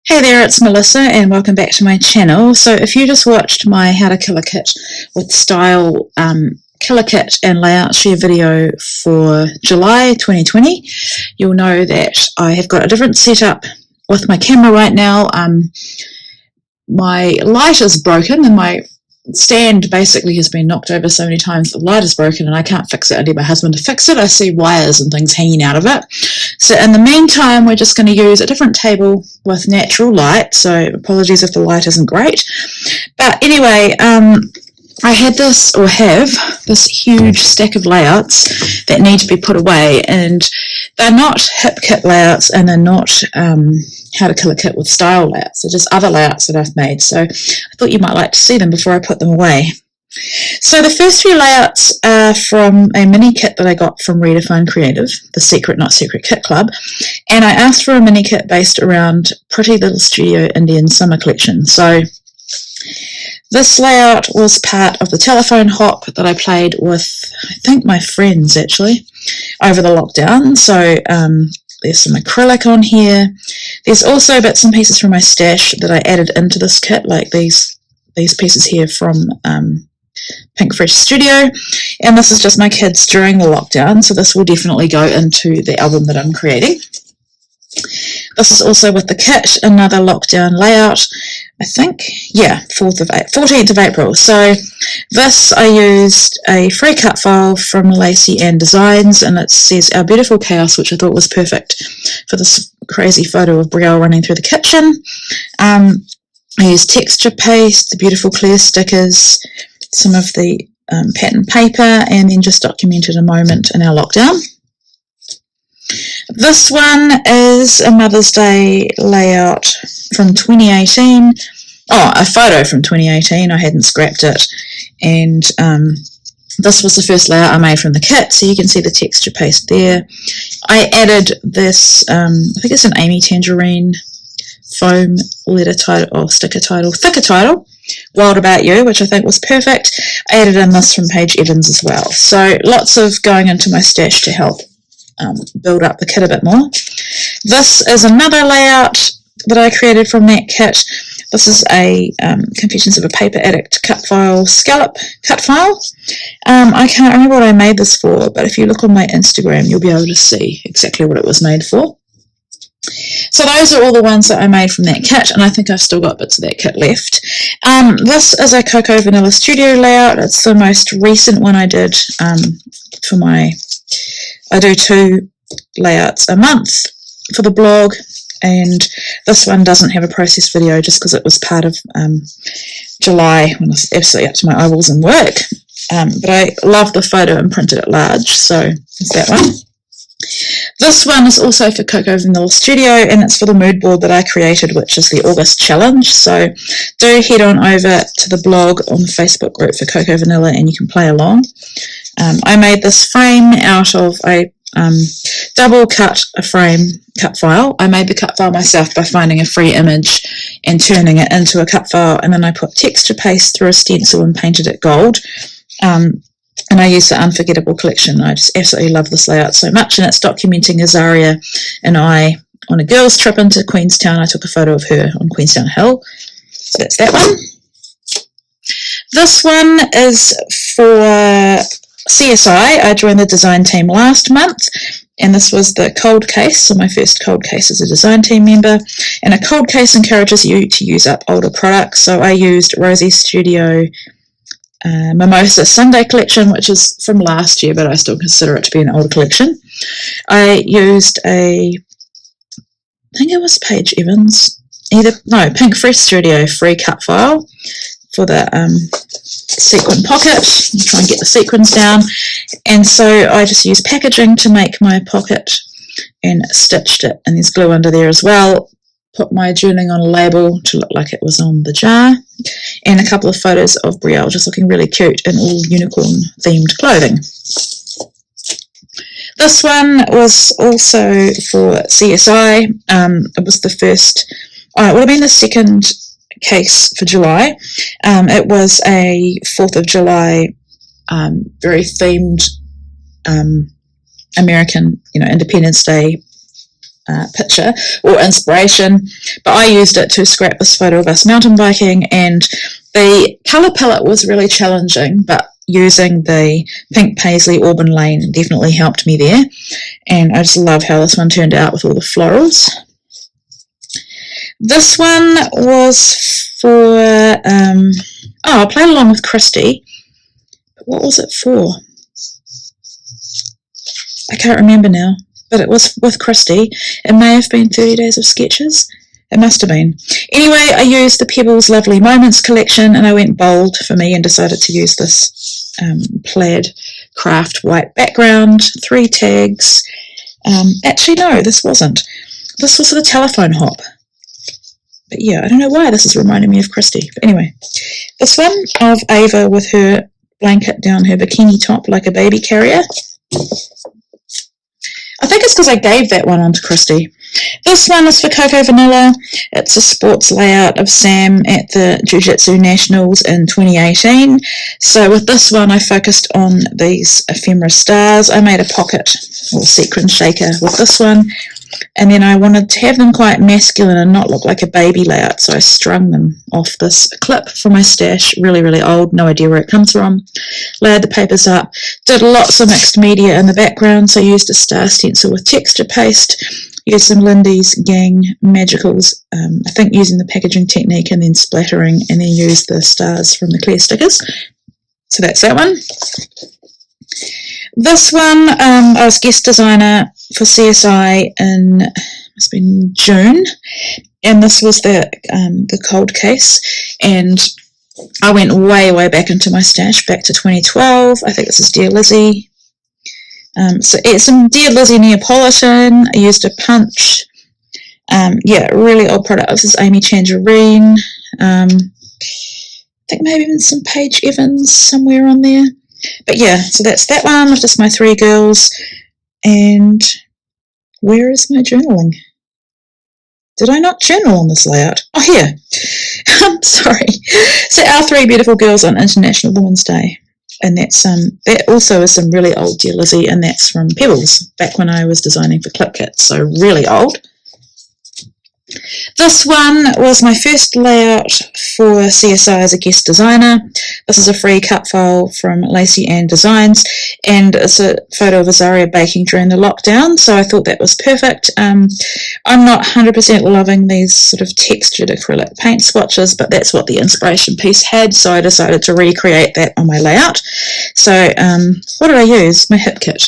Hey there, it's Melissa and welcome back to my channel. So if you just watched my How to Kill a Kit with Style Killer Kit and Layout Share video for July 2020, you'll know that I have got a different setup with my camera right now. My light is broken and my stand basically has been knocked over so many times the light is broken and I can't fix it. I need my husband to fix it. I see wires and things hanging out of it. So in the meantime, we're just going to use a different table with natural light. So apologies if the light isn't great. But anyway, I had this, or have, this huge stack of layouts that need to be put away, and they're not hip kit layouts and they're not How to Kill a Kit with Style layouts. They're just other layouts that I've made. So I thought you might like to see them before I put them away. So the first few layouts are from a mini kit that I got from Redefine Creative, the Secret Not Secret Kit Club, and I asked for a mini kit based around Pretty Little Studio Indian Summer Collection. So this layout was part of the telephone hop that I played with, I think, my friends actually, over the lockdown. So there's some acrylic on here. There's also bits and pieces from my stash that I added into this kit, like these pieces here from Pink Fresh Studio, and this is just my kids during the lockdown, so this will definitely go into the album that I'm creating. This is also with the kit, another lockdown layout, I think, yeah, 14th of April. So this, I used a free cut file from Lacey Ann Designs, and it says Our Beautiful Chaos, which I thought was perfect for this crazy photo of Brielle running through the kitchen. I used texture paste, the beautiful clear stickers, some of the pattern paper, and then just documented a moment in our lockdown. This one is a Mother's Day layout from 2018. Oh, a photo from 2018. I hadn't scrapped it. And this was the first layout I made from the kit, so you can see the texture paste there. I added this, I think it's an Amy Tangerine foam letter title, or sticker title, thicker title, Wild About You, which I think was perfect. I added in this from Paige Evans as well. So lots of going into my stash to help build up the kit a bit more. This is another layout that I created from that kit. This is a Confessions of a Paper Addict cut file, scallop cut file. I can't remember what I made this for, but if you look on my Instagram, you'll be able to see exactly what it was made for. So those are all the ones that I made from that kit, and I think I've still got bits of that kit left. This is a Cocoa Vanilla Studio layout. It's the most recent one I did for my... I do 2 layouts a month for the blog, and this one doesn't have a process video just because it was part of July when I was absolutely up to my eyeballs in work. But I love the photo and printed it large, so it's that one. This one is also for Cocoa Vanilla Studio, and it's for the mood board that I created, which is the August Challenge. So do head on over to the blog on the Facebook group for Cocoa Vanilla and you can play along. I made this frame out of a double cut file. I made the cut file myself by finding a free image and turning it into a cut file, and then I put texture paste through a stencil and painted it gold. And I used the Unforgettable collection. I just absolutely love this layout so much, and it's documenting Azaria and I on a girls' trip into Queenstown. I took a photo of her on Queenstown Hill. So that's that one. This one is for CSI. I joined the design team last month, and this was the cold case, so my first cold case as a design team member. And a cold case encourages you to use up older products, so I used Rosie Studio Mimosa Sunday collection, which is from last year, but I still consider it to be an older collection. I used I think it was Paige Evans, Pink Fresh Studio free cut file for the sequin pocket. I'll try and get the sequins down, and so I just used packaging to make my pocket and stitched it, and there's glue under there as well. Put my journaling on a label to look like it was on the jar, and a couple of photos of Brielle just looking really cute in all unicorn themed clothing. This one was also for CSI. It was the first, it would have been the second case for July. It was a 4th of July very themed American, Independence Day picture or inspiration, but I used it to scrap this photo of us mountain biking, and the colour palette was really challenging, but using the pink Paisley Auburn Lane definitely helped me there, and I just love how this one turned out with all the florals. This one was for, I played along with Christy, but what was it for? I can't remember now, but it was with Christy. It may have been 30 Days of Sketches. It must have been. Anyway, I used the Pebbles Lovely Moments collection, and I went bold for me and decided to use this plaid craft white background, 3 tags. Actually, no, this wasn't. This was the telephone hop. But yeah, I don't know why this is reminding me of Christy. But anyway, this one of Ava with her blanket down her bikini top like a baby carrier. I think it's because I gave that one on to Christy. This one is for Coco Vanilla. It's a sports layout of Sam at the Jiu-Jitsu Nationals in 2018. So with this one, I focused on these ephemera stars. I made a pocket or sequin shaker with this one. And then I wanted to have them quite masculine and not look like a baby layout, so I strung them off this clip from my stash, really, really old, no idea where it comes from. Layered the papers up, did lots of mixed media in the background, so I used a star stencil with texture paste, used some Lindy's Gang Magicals, I think using the packaging technique and then splattering, and then used the stars from the clear stickers. So that's that one. This one, I was guest designer for CSI in, must have been June, and this was the cold case, and I went way, way back into my stash, back to 2012. I think this is Dear Lizzie. So it's some Dear Lizzie Neapolitan. I used a punch. Yeah, really old product. This is Amy Tangerine. I think maybe even some Paige Evans somewhere on there. But yeah, so that's that one with just my 3 girls. And where is my journaling? Did I not journal on this layout? Oh, here. I'm sorry. So our 3 beautiful girls on International Women's Day. And that's that also is some really old Dear Lizzie, and that's from Pebbles, back when I was designing for Clip Kit, so really old. This one was my first layout for CSI as a guest designer. This is a free cut file from Lacey Ann Designs, and it's a photo of Azaria baking during the lockdown, so I thought that was perfect. I'm not 100% loving these sort of textured acrylic paint swatches, but that's what the inspiration piece had, so I decided to recreate that on my layout. So what did I use? My hip kit.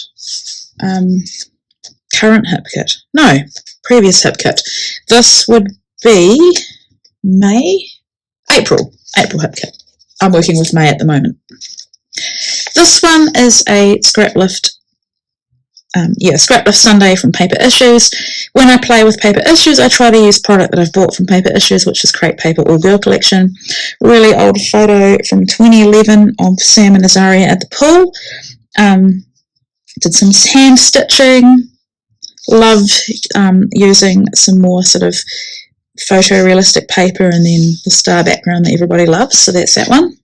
Current hip kit. No. Previous hip kit. This would be April hip kit. I'm working with May at the moment. This one is a Scrap Lift Sunday from Paper Issues. When I play with Paper Issues, I try to use product that I've bought from Paper Issues, which is Crepe Paper All Girl Collection. Really old photo from 2011 of Sam and Azaria at the pool. Did some hand stitching. Loved using some more sort of photorealistic paper and then the star background that everybody loves, so that's that one.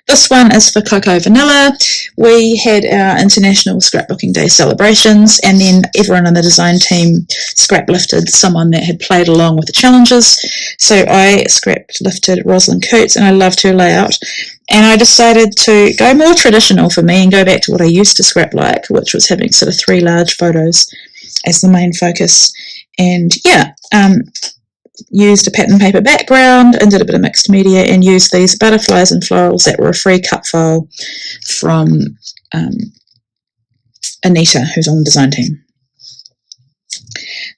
This one is for Coco Vanilla. We had our International Scrapbooking Day celebrations, and then everyone on the design team scrap lifted someone that had played along with the challenges. So I scrap lifted Rosalind Coots, and I loved her layout. And I decided to go more traditional for me and go back to what I used to scrap like, which was having sort of 3 large photos as the main focus. And yeah, used a pattern paper background and did a bit of mixed media and used these butterflies and florals that were a free cut file from Anita, who's on the design team.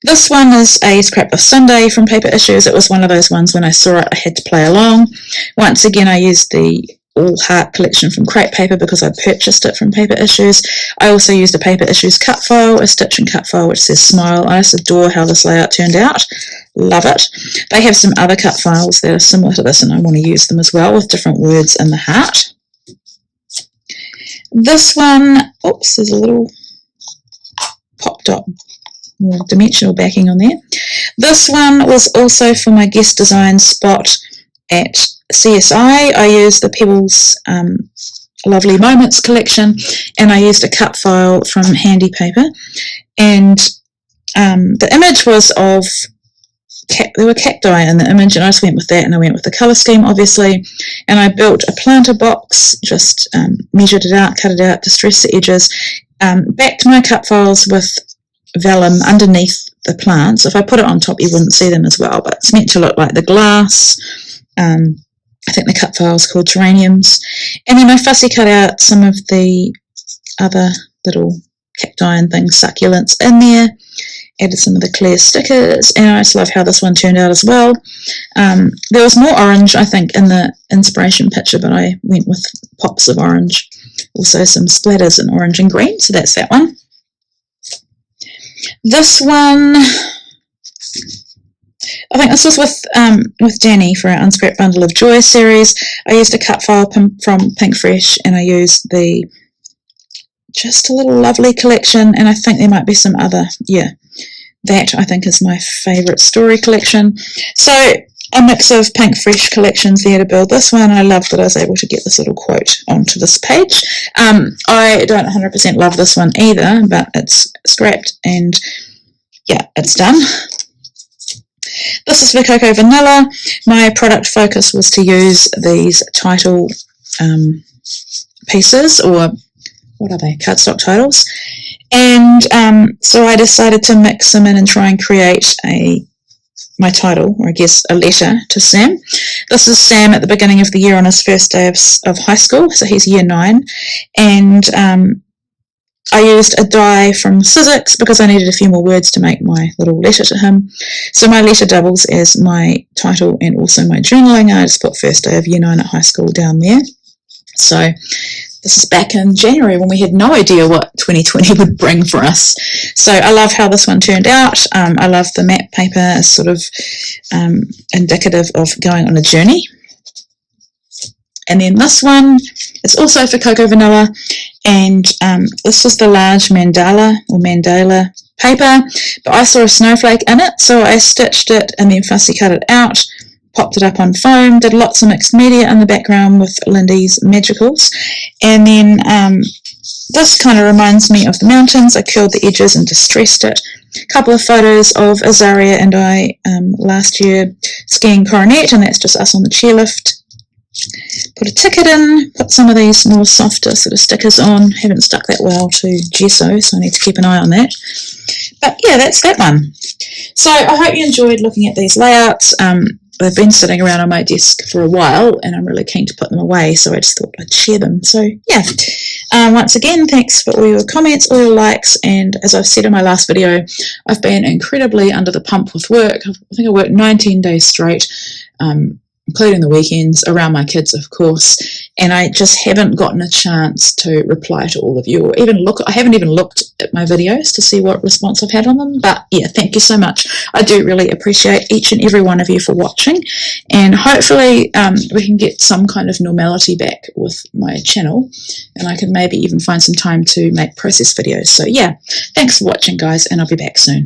This one is a Scrap Lift Sunday from Paper Issues. It was one of those ones when I saw it I had to play along. Once again, I used the All Heart collection from Crepe Paper because I purchased it from Paper Issues. I also used a Paper Issues cut file, a stitch and cut file which says Smile. I just adore how this layout turned out. Love it. They have some other cut files that are similar to this and I want to use them as well with different words in the heart. This one, oops, there's a little pop dot, more dimensional backing on there. This one was also for my guest design spot at CSI. I used the Pebbles Lovely Moments collection and I used a cut file from Handy Paper, and the image was of there were cacti in the image, and I just went with that, and I went with the colour scheme obviously, and I built a planter box, just measured it out, cut it out, distressed the edges, backed my cut files with vellum underneath the plants. If I put it on top you wouldn't see them as well, but it's meant to look like the glass. I think the cut file is called geraniums, and then I fussy cut out some of the other little cacti and things, succulents in there, added some of the clear stickers, and I just love how this one turned out as well. There was more orange I think in the inspiration picture, but I went with pops of orange, also some splatters in orange and green, so that's that one. This one, I think this was with Danny for our Unscrap Bundle of Joy series. I used a cut file from Pinkfresh, and I used the Just a Little Lovely collection, and I think there might be some other, that I think is my favourite story collection. So a mix of Pinkfresh collections there to build this one. I love that I was able to get this little quote onto this page. I don't 100% love this one either, but it's scrapped and yeah, it's done. This is for Cocoa Vanilla. My product focus was to use these title pieces, or what are they, cardstock titles, and so I decided to mix them in and try and create my title, or I guess a letter to Sam. This is Sam at the beginning of the year on his first day of high school, so he's year 9, and I used a die from Sizzix because I needed a few more words to make my little letter to him. So my letter doubles as my title and also my journaling. I just put first day of year 9 at high school down there. So this is back in January when we had no idea what 2020 would bring for us. So I love how this one turned out. I love the matte paper as sort of indicative of going on a journey. And then this one is also for Cocoa Vanilla, and this was the large mandala or mandala paper, but I saw a snowflake in it, so I stitched it and then fussy cut it out, popped it up on foam, did lots of mixed media in the background with Lindy's Magicals, and then this kind of reminds me of the mountains. I curled the edges and distressed it. A couple of photos of Azaria and I last year skiing Coronet, and that's just us on the chairlift. Put a ticket in, put some of these more softer sort of stickers on. Haven't stuck that well to gesso, so I need to keep an eye on that. But yeah, that's that one. So I hope you enjoyed looking at these layouts. They've been sitting around on my desk for a while, and I'm really keen to put them away, so I just thought I'd share them. So yeah, once again, thanks for all your comments, all your likes, and as I've said in my last video, I've been incredibly under the pump with work. I think I worked 19 days straight, including the weekends, around my kids of course, and I just haven't gotten a chance to reply to all of you, or even look. I haven't even looked at my videos to see what response I've had on them, but yeah, thank you so much. I do really appreciate each and every one of you for watching, and hopefully we can get some kind of normality back with my channel, and I can maybe even find some time to make process videos. So yeah, thanks for watching guys, and I'll be back soon.